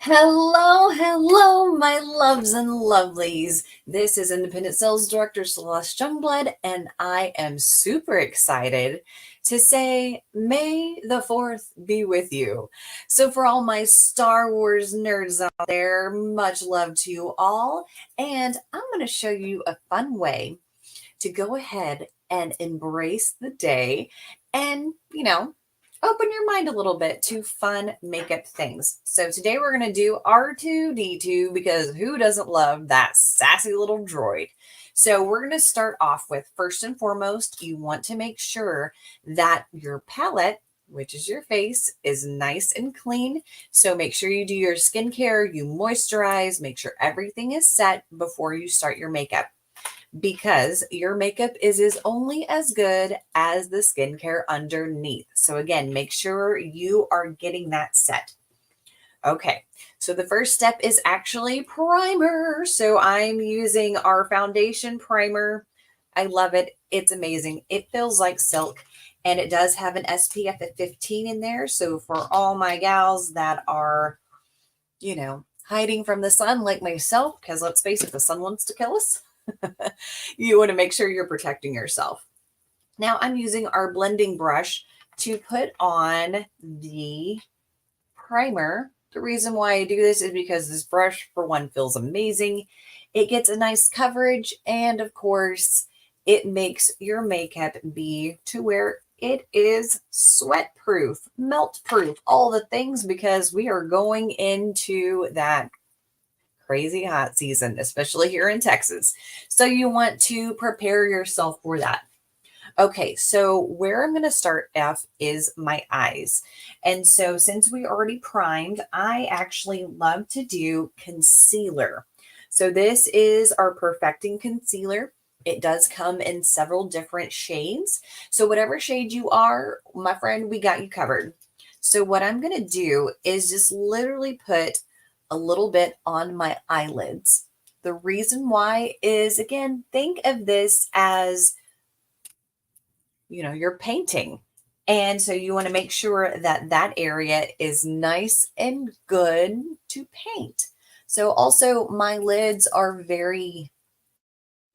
Hello, hello, my loves and lovelies. This is Independent Sales Director Celeste Youngblood, and I am super excited to say, May the 4th be with you. So, for all my Star Wars nerds out there, much love to you all. And I'm going to show you a fun way to go ahead and embrace the day and, open your mind a little bit to fun makeup things. So today we're going to do R2D2 because who doesn't love that sassy little droid? So we're going to start off with, first and foremost, you want to make sure that your palette, which is your face, is nice and clean. So make sure you do your skincare, you moisturize, make sure everything is set before you start your makeup, because your makeup is only as good as the skincare underneath. So again, make sure you are getting that set. Okay, so the first step is actually primer. So I'm using our foundation primer. I love it. It's amazing. It feels like silk, and it does have an SPF of 15 in there. So for all my gals that are, hiding from the sun like myself, because let's face it, the sun wants to kill us. You want to make sure you're protecting yourself. Now I'm using our blending brush to put on the primer. The reason why I do this is because this brush, for one, feels amazing. It gets a nice coverage, and of course, it makes your makeup be to where it is sweat proof, melt proof, all the things, because we are going into that crazy hot season, especially here in Texas. So you want to prepare yourself for that. Okay, so where I'm going to start F is my eyes. And so since we already primed, I actually love to do concealer. So this is our Perfecting Concealer. It does come in several different shades. So whatever shade you are, my friend, we got you covered. So what I'm going to do is just literally put a little bit on my eyelids. The reason why is, again, think of this as, you're painting. And so you want to make sure that that area is nice and good to paint. So also my lids are very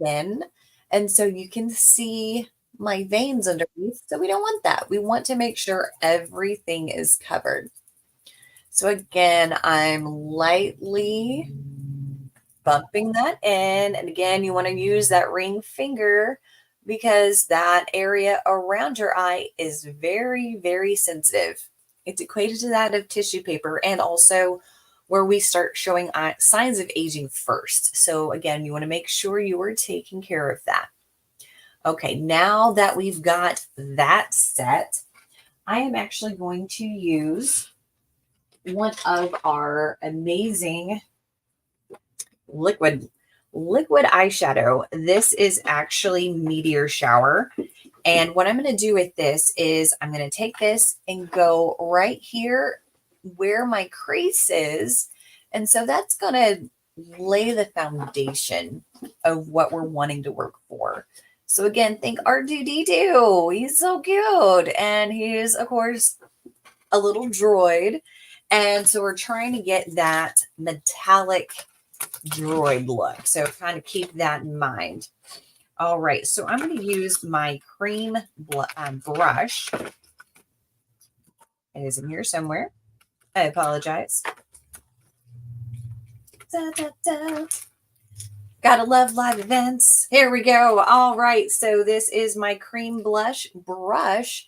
thin. And so you can see my veins underneath. So we don't want that. We want to make sure everything is covered. So again, I'm lightly bumping that in. And again, you want to use that ring finger because that area around your eye is very, very sensitive. It's equated to that of tissue paper, and also where we start showing signs of aging first. So again, you want to make sure you are taking care of that. Okay, now that we've got that set, I am actually going to use one of our amazing liquid eyeshadow. This is actually Meteor Shower. And what I'm going to do with this is I'm going to take this and go right here where my crease is. And so that's going to lay the foundation of what we're wanting to work for. So again, think R2D2. He's so cute. And he is, of course, a little droid. And so we're trying to get that metallic droid look. So kind of keep that in mind. All right, so I'm going to use my cream brush. It is in here somewhere. I apologize. Da, da, da. Gotta love live events. Here we go. All right, so this is my cream blush brush,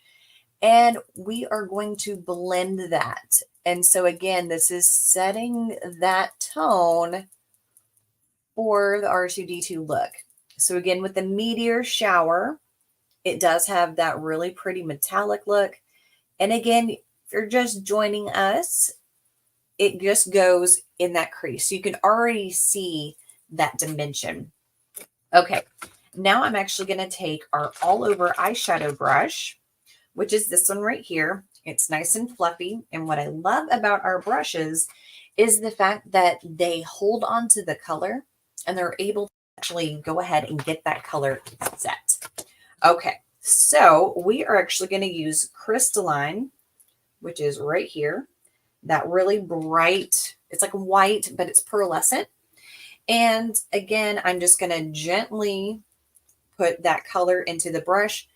and we are going to blend that. And so again, this is setting that tone for the R2D2 look. So again, with the Meteor Shower, it does have that really pretty metallic look. And again, if you're just joining us, it just goes in that crease. So you can already see that dimension. Okay, now I'm actually going to take our all over eyeshadow brush, which is this one right here. It's nice and fluffy. And what I love about our brushes is the fact that they hold on to the color and they're able to actually go ahead and get that color set. Okay, so we are actually going to use Crystalline, which is right here, that really bright it's like white, but it's pearlescent. And again, I'm just going to gently put that color into the brush,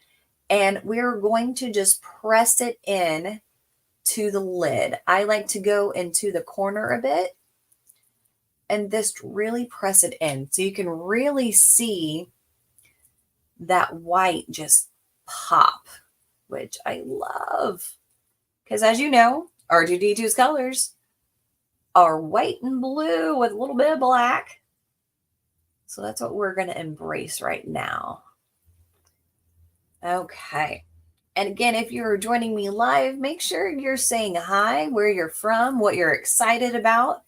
and we're going to just press it in to the lid. I like to go into the corner a bit and just really press it in so you can really see that white just pop, which I love. Because as you know, R2D2's colors are white and blue with a little bit of black. So that's what we're going to embrace right now. Okay. And again, if you're joining me live, make sure you're saying hi, where you're from, what you're excited about.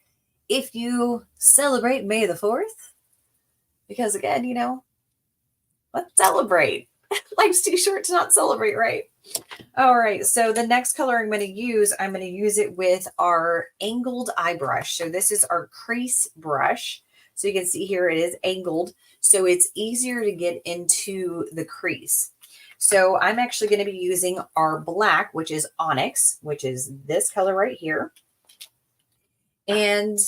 If you celebrate May the 4th, because again, you know, let's celebrate. Life's too short to not celebrate, right? All right, so the next color I'm going to use it with our angled eye brush. So this is our crease brush. So you can see here it is angled, so it's easier to get into the crease. So I'm actually going to be using our black, which is onyx, which is this color right here. And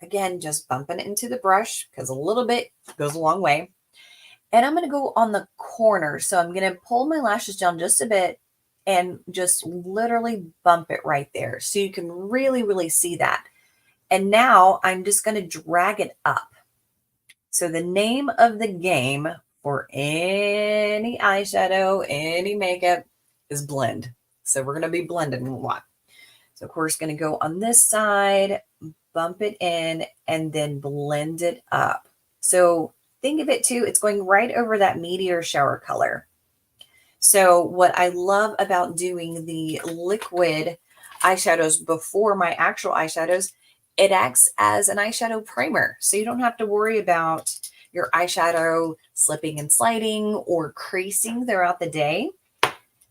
again, just bumping it into the brush because a little bit goes a long way. And I'm going to go on the corner. So I'm going to pull my lashes down just a bit and just literally bump it right there. So you can really, really see that. And now I'm just going to drag it up. So the name of the game for any eyeshadow, any makeup is blend. So we're going to be blending a lot. So of course, going to go on this side, bump it in, and then blend it up. So think of it too, it's going right over that meteor shower color. So what I love about doing the liquid eyeshadows before my actual eyeshadows, it acts as an eyeshadow primer. So you don't have to worry about your eyeshadow slipping and sliding or creasing throughout the day.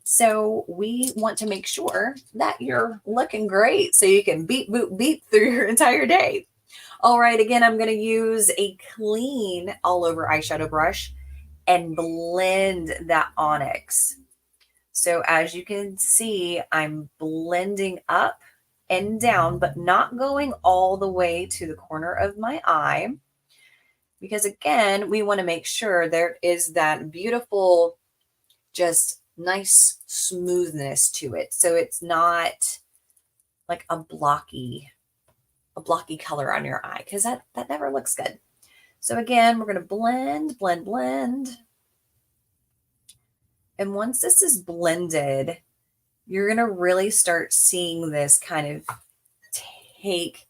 So we want to make sure that you're looking great so you can beat, boot, beat through your entire day. All right, again, I'm going to use a clean all over eyeshadow brush and blend that onyx. So as you can see, I'm blending up and down, but not going all the way to the corner of my eye. Because again, we want to make sure there is that beautiful, just nice smoothness to it. So it's not like a blocky color on your eye, because that never looks good. So again, we're going to blend, blend, blend. And once this is blended, you're going to really start seeing this kind of take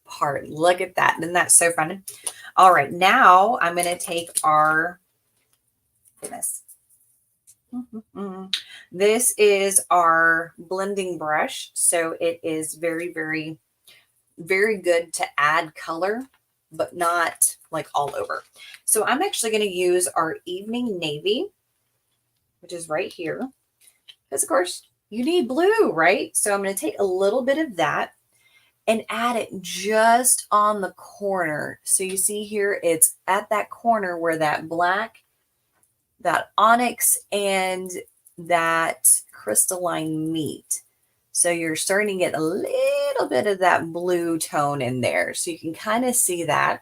part. Look at that. Isn't that so fun? All right, now I'm going to take our, goodness. This is our blending brush. So it is very, very, very good to add color, but not like all over. So I'm actually going to use our evening navy, which is right here. Because of course you need blue, right? So I'm going to take a little bit of that and add it just on the corner. So you see here, it's at that corner where that black, that onyx, and that crystalline meet. So you're starting to get a little bit of that blue tone in there. So you can kind of see that.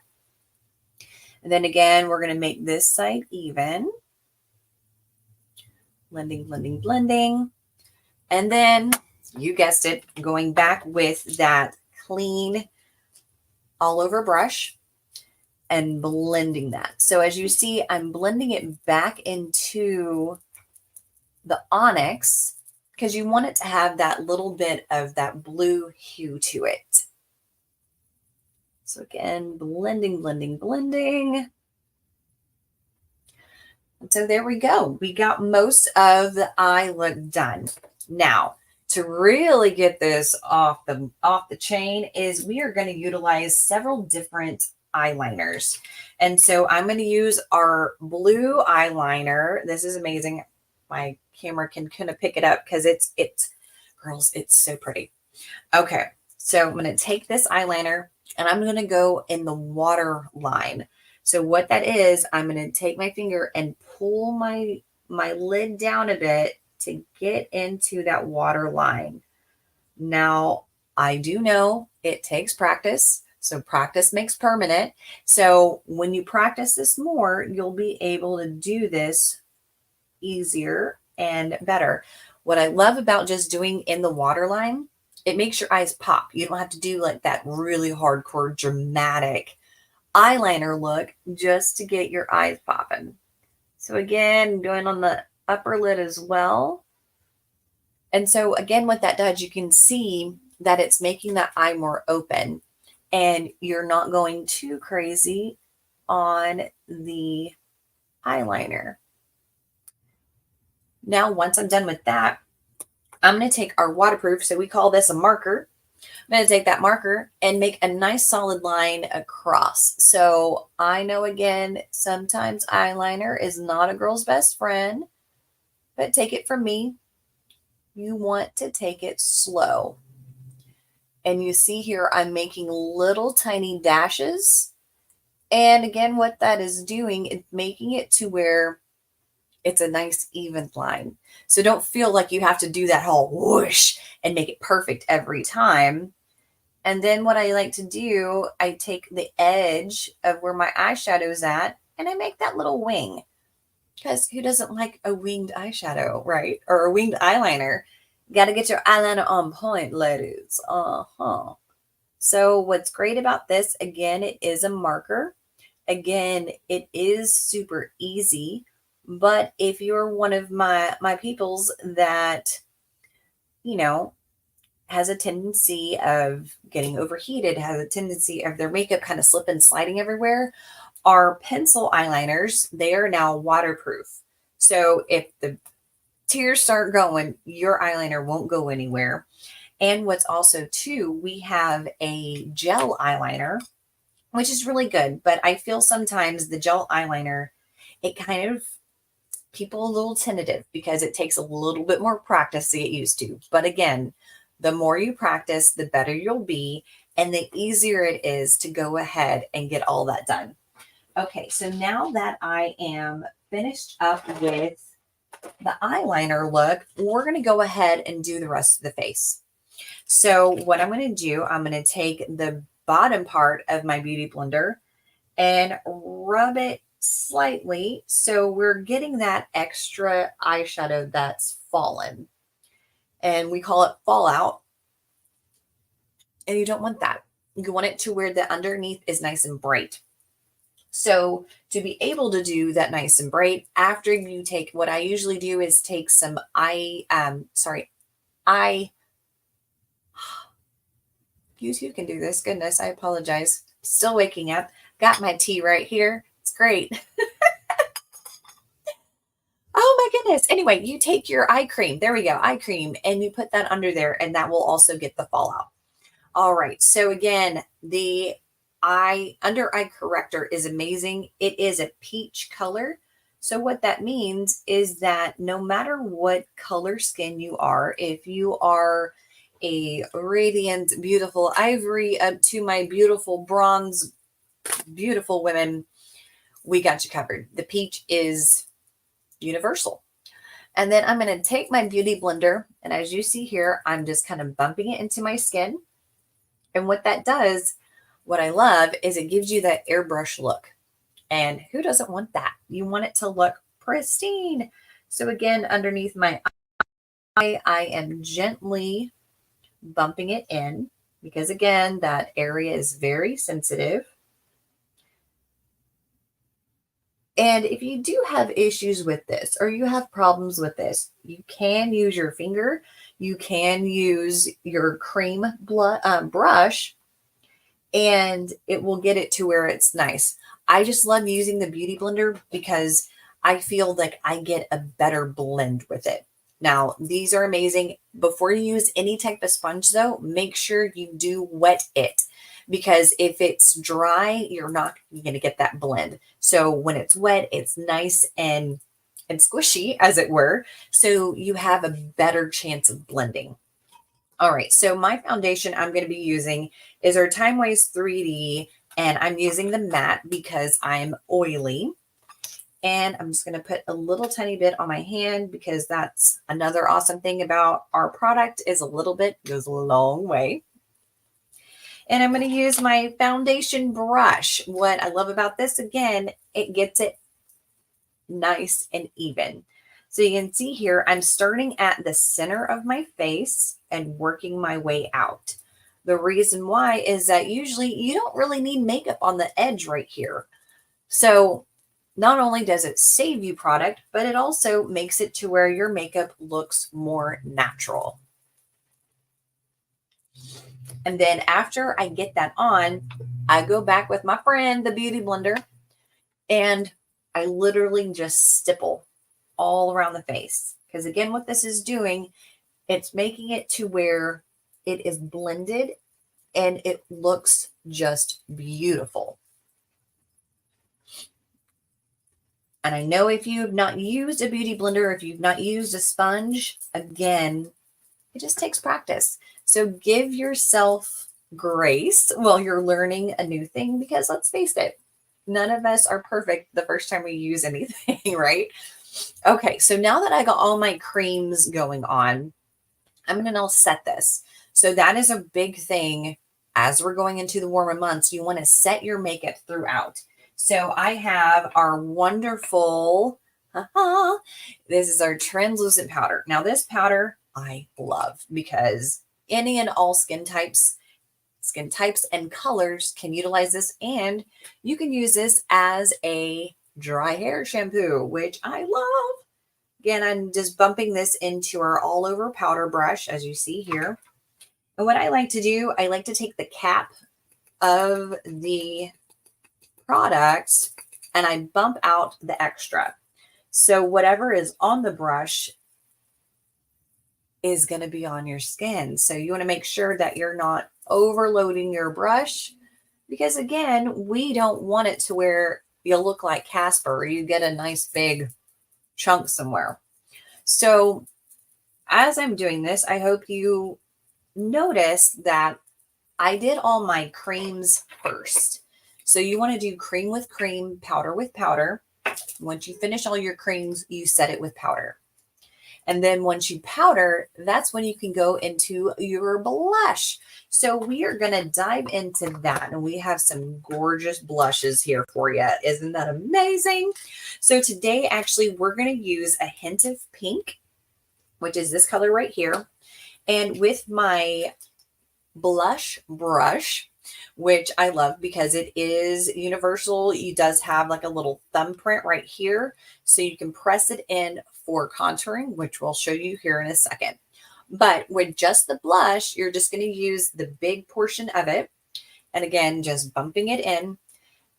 And then again, we're going to make this side even. Blending, blending, blending. And then, you guessed it, going back with that clean all over brush and blending that. So as you see, I'm blending it back into the onyx because you want it to have that little bit of that blue hue to it. So again, blending, blending, blending. And so there we go. We got most of the eye look done. Now, to really get this off the chain is we are going to utilize several different eyeliners. And so I'm going to use our blue eyeliner. This is amazing. My camera can kind of pick it up because it's girls, it's so pretty. Okay, so I'm going to take this eyeliner and I'm going to go in the water line. So what that is, I'm going to take my finger and pull my lid down a bit to get into that water line. Now, I do know it takes practice. So practice makes permanent. So when you practice this more, you'll be able to do this easier and better. What I love about just doing in the waterline, it makes your eyes pop. You don't have to do like that really hardcore dramatic eyeliner look just to get your eyes popping. So again, doing on the upper lid as well. And so again, what that does, you can see that it's making that eye more open and you're not going too crazy on the eyeliner. Now, once I'm done with that, I'm going to take our waterproof, so we call this a marker. I'm going to take that marker and make a nice solid line across. So I know, again, sometimes eyeliner is not a girl's best friend, but take it from me, you want to take it slow. And you see here, I'm making little tiny dashes. And again, what that is doing is making it to where it's a nice even line. So don't feel like you have to do that whole whoosh and make it perfect every time. And then what I like to do, I take the edge of where my eyeshadow is at and I make that little wing. Because who doesn't like a winged eyeshadow, right? Or a winged eyeliner. You got to get your eyeliner on point, ladies. So what's great about this, again, it is a marker. Again, it is super easy. But if you're one of my peoples that, you know, has a tendency of getting overheated, has a tendency of their makeup kind of slipping, sliding everywhere, our pencil eyeliners, they are now waterproof. So if the tears start going, your eyeliner won't go anywhere. And what's also too, we have a gel eyeliner, which is really good. But I feel sometimes the gel eyeliner, it kind of people a little tentative because it takes a little bit more practice to get used to. But again, the more you practice, the better you'll be, and the easier it is to go ahead and get all that done. Okay, so now that I am finished up with the eyeliner look, we're going to go ahead and do the rest of the face. So what I'm going to do, I'm going to take the bottom part of my Beauty Blender and rub it slightly so we're getting that extra eyeshadow that's fallen. And we call it fallout. And you don't want that. You want it to where the underneath is nice and bright. So to be able to do that nice and bright, after you take, what I usually do is take some you too can do this. Goodness, I apologize. Still waking up. Got my tea right here. It's great. Oh my goodness. Anyway, you take your eye cream. There we go. Eye cream. And you put that under there and that will also get the fallout. All right. So again, the under eye corrector is amazing. It is a peach color. So what that means is that no matter what color skin you are, if you are a radiant, beautiful ivory up to my beautiful bronze, beautiful women, we got you covered. The peach is universal. And then I'm going to take my Beauty Blender, and as you see here, I'm just kind of bumping it into my skin. And what that does, what I love, is it gives you that airbrush look. And who doesn't want that? You want it to look pristine. So again, underneath my eye, I am gently bumping it in because again, that area is very sensitive. And if you do have issues with this or you have problems with this, you can use your finger. You can use your cream brush and it will get it to where it's nice. I just love using the Beauty Blender because I feel like I get a better blend with it. Now, these are amazing. Before you use any type of sponge though, make sure you do wet it because if it's dry, you're not going to get that blend. So when it's wet, it's nice and squishy as it were. So you have a better chance of blending. All right, so my foundation I'm going to be using is our Time Waste 3D, and I'm using the matte because I'm oily. And I'm just going to put a little tiny bit on my hand because that's another awesome thing about our product is a little bit goes a long way. And I'm going to use my foundation brush. What I love about this, again, it gets it nice and even. So you can see here, I'm starting at the center of my face and working my way out. The reason why is that usually you don't really need makeup on the edge right here. So not only does it save you product, but it also makes it to where your makeup looks more natural. And then after I get that on, I go back with my friend, the Beauty Blender, and I literally just stipple all around the face. Because again, what this is doing, it's making it to where it is blended and it looks just beautiful. And I know if you have not used a beauty blender, if you've not used a sponge, again, it just takes practice. So give yourself grace while you're learning a new thing, because let's face it, none of us are perfect the first time we use anything, right? Okay, so now that I got all my creams going on, I'm going to now set this. So that is a big thing as we're going into the warmer months. You want to set your makeup throughout. So I have our wonderful, this is our translucent powder. Now this powder I love because any and all skin types and colors can utilize this, and you can use this as a dry hair shampoo, which I love. Again, I'm just bumping this into our all over powder brush, as you see here. And what I like to do, I like to take the cap of the product and I bump out the extra. So whatever is on the brush is going to be on your skin. So you want to make sure that you're not overloading your brush, because again, we don't want it to where you look like Casper or you get a nice big chunk somewhere. So as I'm doing this, I hope you notice that I did all my creams first. So you want to do cream with cream, powder with powder. Once you finish all your creams, you set it with powder. And then once you powder, that's when you can go into your blush. So we are going to dive into that. And we have some gorgeous blushes here for you. Isn't that amazing? So today, actually, we're going to use a hint of pink, which is this color right here. And with my blush brush, which I love because it is universal. It does have like a little thumbprint right here. So you can press it in for contouring, which we'll show you here in a second. But with just the blush, you're just going to use the big portion of it. And again, just bumping it in,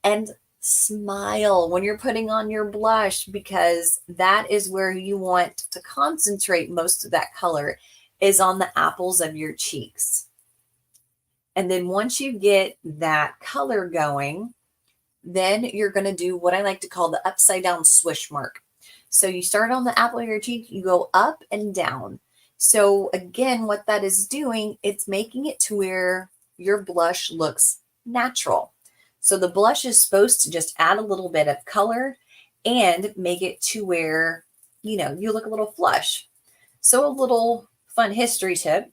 and smile when you're putting on your blush, because that is where you want to concentrate most of that color, is on the apples of your cheeks. And then once you get that color going, then you're going to do what I like to call the upside down swish mark. So you start on the apple of your cheek, you go up and down. So again, what that is doing, it's making it to where your blush looks natural. So the blush is supposed to just add a little bit of color and make it to where, you know, you look a little flush. So a little fun history tip.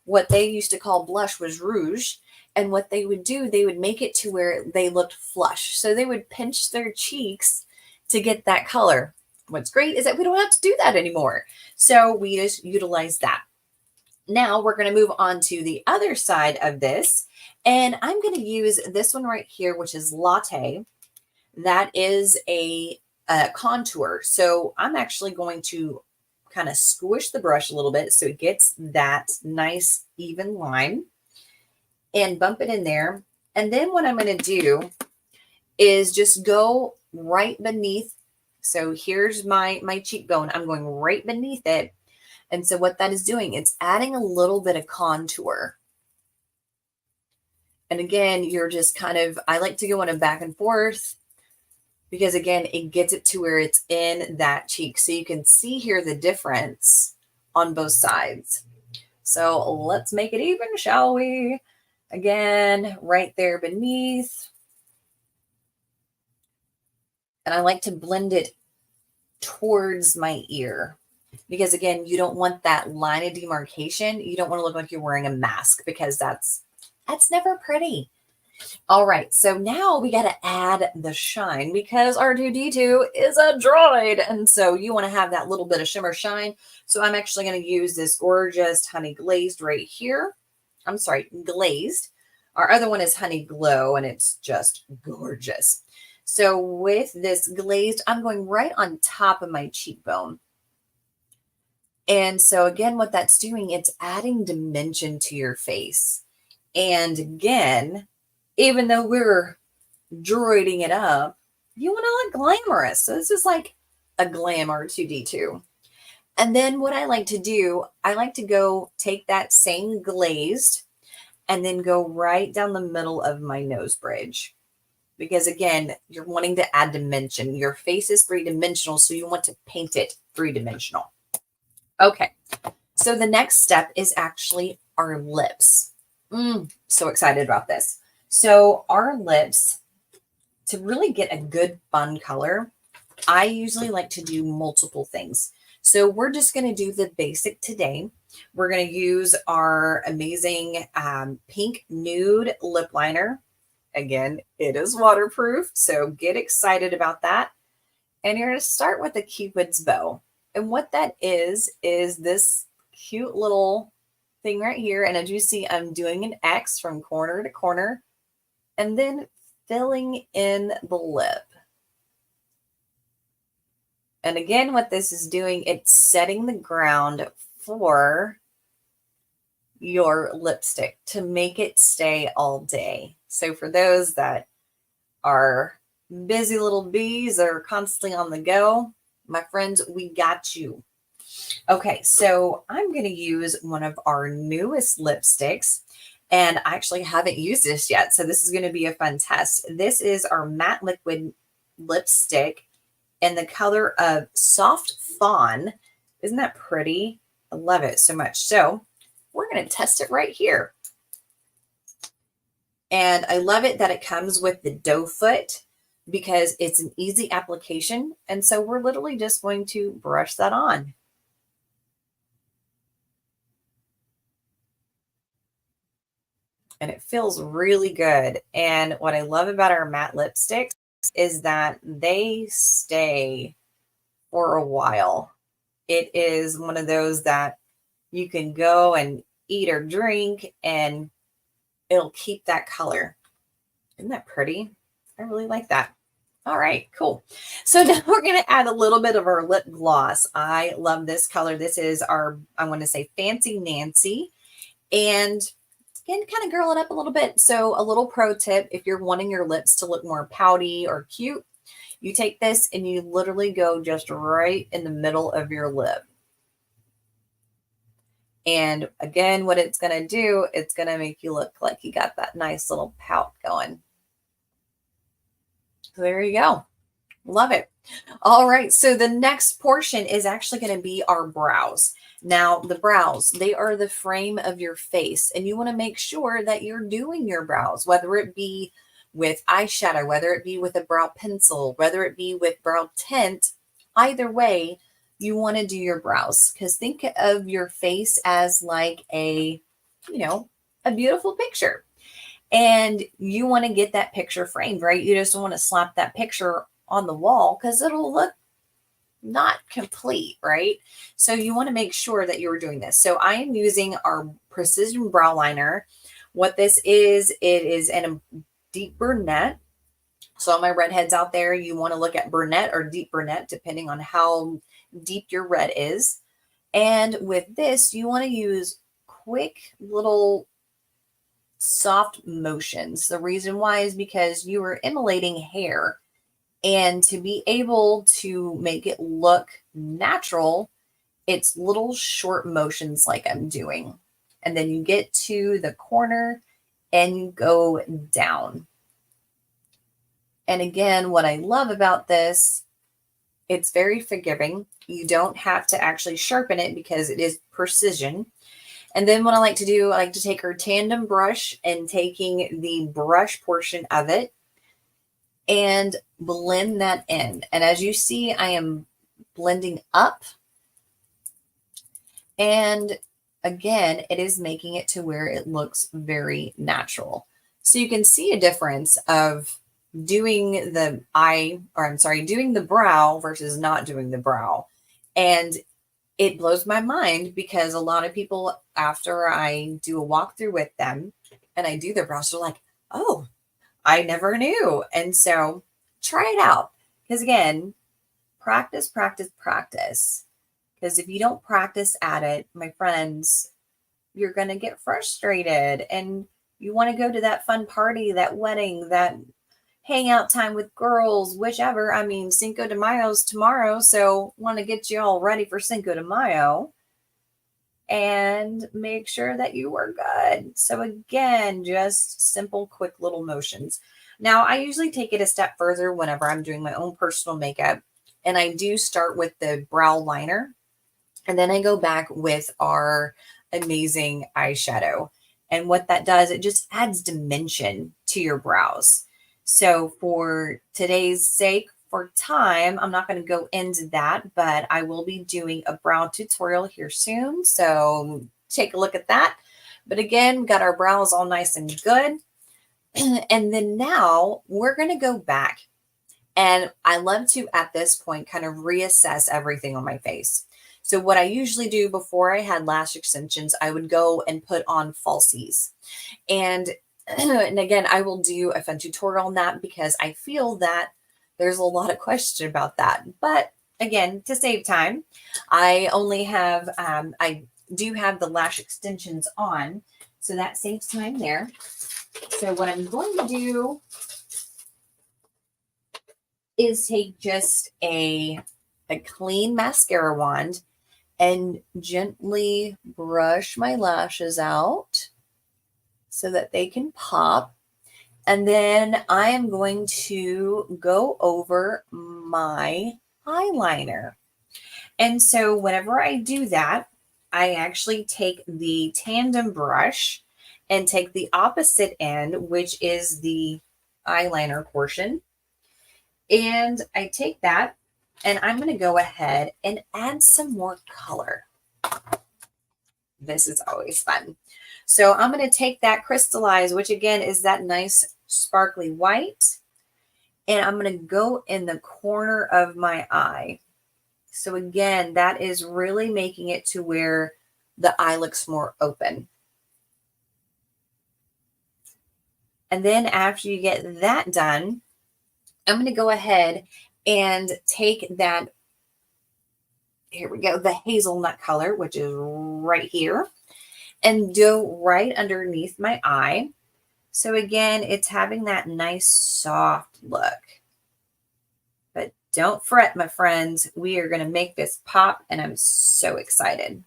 What they used to call blush was rouge. And what they would do, they would make it to where they looked flush. So they would pinch their cheeks to get that color. What's great is that we don't have to do that anymore. So we just utilize that. Now we're going to move on to the other side of this. And I'm going to use this one right here, which is Latte. That is a contour. So I'm actually going to kind of squish the brush a little bit so it gets that nice even line, and bump it in there. And then what I'm going to do is just go right beneath. So here's my cheekbone. I'm going right beneath it. And so what that is doing, it's adding a little bit of contour. And again, you're just kind of, I like to go on a back and forth, because again, it gets it to where it's in that cheek. So you can see here the difference on both sides. So let's make it even, shall we? Again, right there beneath. And I like to blend it towards my ear, because again, you don't want that line of demarcation. You don't want to look like you're wearing a mask, because that's That's never pretty. All right, so now we got to add the shine because R2D2 is a droid. And so you want to have that little bit of shimmer shine. So I'm actually going to use this gorgeous honey glazed right here. I'm sorry, glazed. Our other one is honey glow and it's just gorgeous. So with this glazed, I'm going right on top of my cheekbone. And so again, what that's doing, it's adding dimension to your face. And again, even though we're droiding it up, you want to look glamorous. So this is like a glam R2D2. And then what I like to do, I like to go take that same glazed and then go right down the middle of my nose bridge. Because again, you're wanting to add dimension. Your face is three-dimensional, so you want to paint it three-dimensional. Okay, so the next step is actually our lips. So excited about this. So our lips, to really get a good fun color, I usually like to do multiple things. So we're just going to do the basic today. We're going to use our amazing pink nude lip liner. Again, it is waterproof, so get excited about that. And you're going to start with the Cupid's bow. And what that is this cute little thing right here. And as you see, I'm doing an X from corner to corner and then filling in the lip. And again, what this is doing, it's setting the ground for your lipstick to make it stay all day. So for those that are busy little bees that are constantly on the go, my friends, we got you. Okay, so I'm going to use one of our newest lipsticks, and I actually haven't used this yet, so this is going to be a fun test. This is our matte liquid lipstick in the color of Soft Fawn. Isn't that pretty? I love it so much. So we're going to test it right here. And I love it that it comes with the doe foot because it's an easy application. And so we're literally just going to brush that on. And it feels really good. And what I love about our matte lipsticks is that they stay for a while. It is one of those that you can go and eat or drink and it'll keep that color. Isn't that pretty? I really like that. All right, cool. So now we're going to add a little bit of our lip gloss. I love this color. This is our, I want to say Fancy Nancy. And again, kind of girl it up a little bit. So a little pro tip, if you're wanting your lips to look more pouty or cute, you take this and you literally go just right in the middle of your lip. And again, what it's going to do, it's going to make you look like you got that nice little pout going. So there you go. Love it. All right. So the next portion is actually going to be our brows. Now, the brows, they are the frame of your face, and you want to make sure that you're doing your brows, whether it be with eyeshadow, whether it be with a brow pencil, whether it be with brow tint. Either way, you want to do your brows because think of your face as like a, a beautiful picture. And you want to get that picture framed, right? You just want to slap that picture on the wall because it'll look not complete, right? So you want to make sure that you're doing this. So I am using our Precision Brow Liner. What this is, it is in a deep brunette. So all my redheads out there, you want to look at brunette or deep brunette, depending on how deep your red is. And with this, you want to use quick little soft motions. The reason why is because you are immolating hair. And to be able to make it look natural, it's little short motions like I'm doing. And then you get to the corner and you go down. And again, what I love about this, it's very forgiving. You don't have to actually sharpen it because it is precision. And then what I like to do, I like to take our tandem brush and taking the brush portion of it and blend that in. And as you see, I am blending up. And again, it is making it to where it looks very natural. So you can see a difference of doing the doing the brow versus not doing the brow. And it blows my mind because a lot of people, after I do a walkthrough with them and I do their brows, they're like, oh, I never knew. And so try it out. Because again, practice, practice, practice. Because if you don't practice at it, my friends, you're going to get frustrated and you want to go to that fun party, that wedding, that hangout time with girls, whichever. I mean, Cinco de Mayo's tomorrow, so want to get you all ready for Cinco de Mayo and make sure that you are good. So again, just simple, quick little motions. Now, I usually take it a step further whenever I'm doing my own personal makeup, and I do start with the brow liner, and then I go back with our amazing eyeshadow. And what that does, it just adds dimension to your brows. So for today's sake, for time, I'm not going to go into that, but I will be doing a brow tutorial here soon. So take a look at that. But again, got our brows all nice and good. And then now we're going to go back. And I love to, at this point, kind of reassess everything on my face. So what I usually do before I had lash extensions, I would go and put on falsies. And, and again, I will do a fun tutorial on that because I feel that there's a lot of question about that. But again, to save time, I only have, I do have the lash extensions on. So that saves time there. So what I'm going to do is take just a clean mascara wand and gently brush my lashes out so that they can pop. And then I am going to go over my eyeliner. And so whenever I do that, I actually take the tandem brush and take the opposite end, which is the eyeliner portion. And I take that and I'm going to go ahead and add some more color. This is always fun. So I'm going to take that crystallize, which again is that nice sparkly white, and I'm going to go in the corner of my eye. So again, that is really making it to where the eye looks more open. And then after you get that done, I'm going to go ahead and take that, here we go, the hazelnut color, which is right here, and go right underneath my eye. So again, it's having that nice soft look. But don't fret, my friends. We are going to make this pop, and I'm so excited.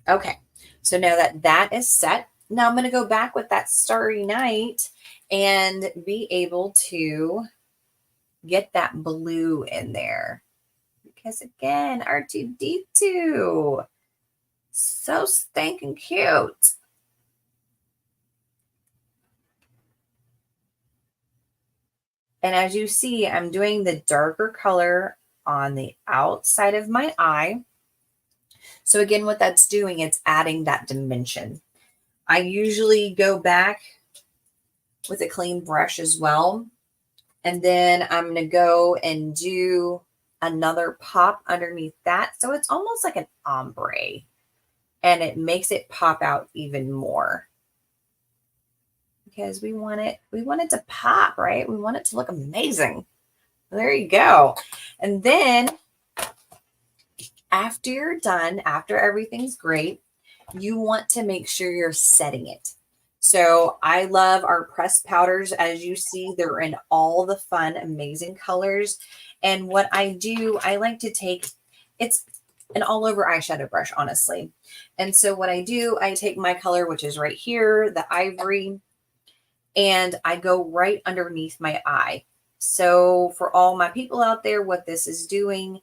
Okay, so now that that is set, now I'm going to go back with that Starry Night and be able to get that blue in there. Because again, R2D2, so stinking cute. And as you see, I'm doing the darker color on the outside of my eye. So again, what that's doing, it's adding that dimension. I usually go back with a clean brush as well. And then I'm going to go and do another pop underneath that. So it's almost like an ombre, and it makes it pop out even more because we want it to pop, right? We want it to look amazing. There you go. And then after you're done, after everything's great, you want to make sure you're setting it. So I love our pressed powders. As you see, they're in all the fun, amazing colors. And what I do, I like to take, it's an all over eyeshadow brush, honestly. And so what I do, I take my color, which is right here, the ivory, and I go right underneath my eye. So for all my people out there, what this is doing,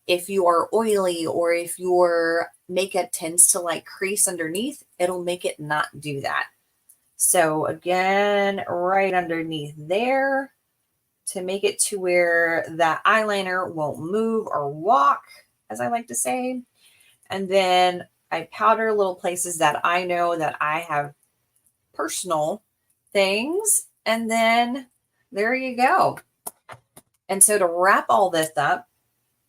if you are oily or if your makeup tends to like crease underneath, it'll make it not do that. So again, right underneath there to make it to where that eyeliner won't move or walk, as I like to say. And then I powder little places that I know that I have personal things. And then there you go. And so to wrap all this up,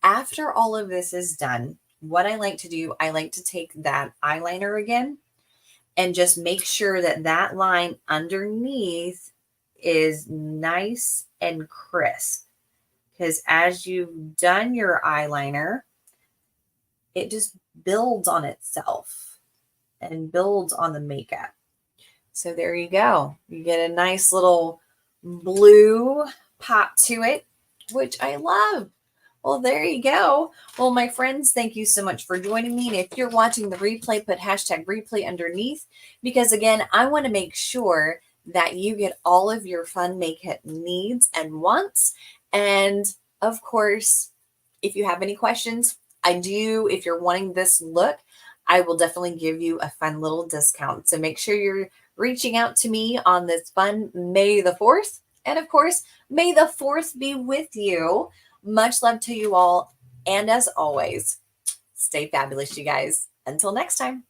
after all of this is done, what I like to do, I like to take that eyeliner again and just make sure that that line underneath is nice and crisp. Because as you've done your eyeliner, it just builds on itself and builds on the makeup. So there you go. You get a nice little blue pop to it, which I love. Well, there you go. Well, my friends, thank you so much for joining me. And if you're watching the replay, put hashtag replay underneath, because again, I want to make sure that you get all of your fun makeup needs and wants. And of course, if you have any questions, if you're wanting this look, I will definitely give you a fun little discount. So make sure you're reaching out to me on this fun May the 4th. And of course, May the 4th be with you. Much love to you all. And as always, stay fabulous, you guys. Until next time.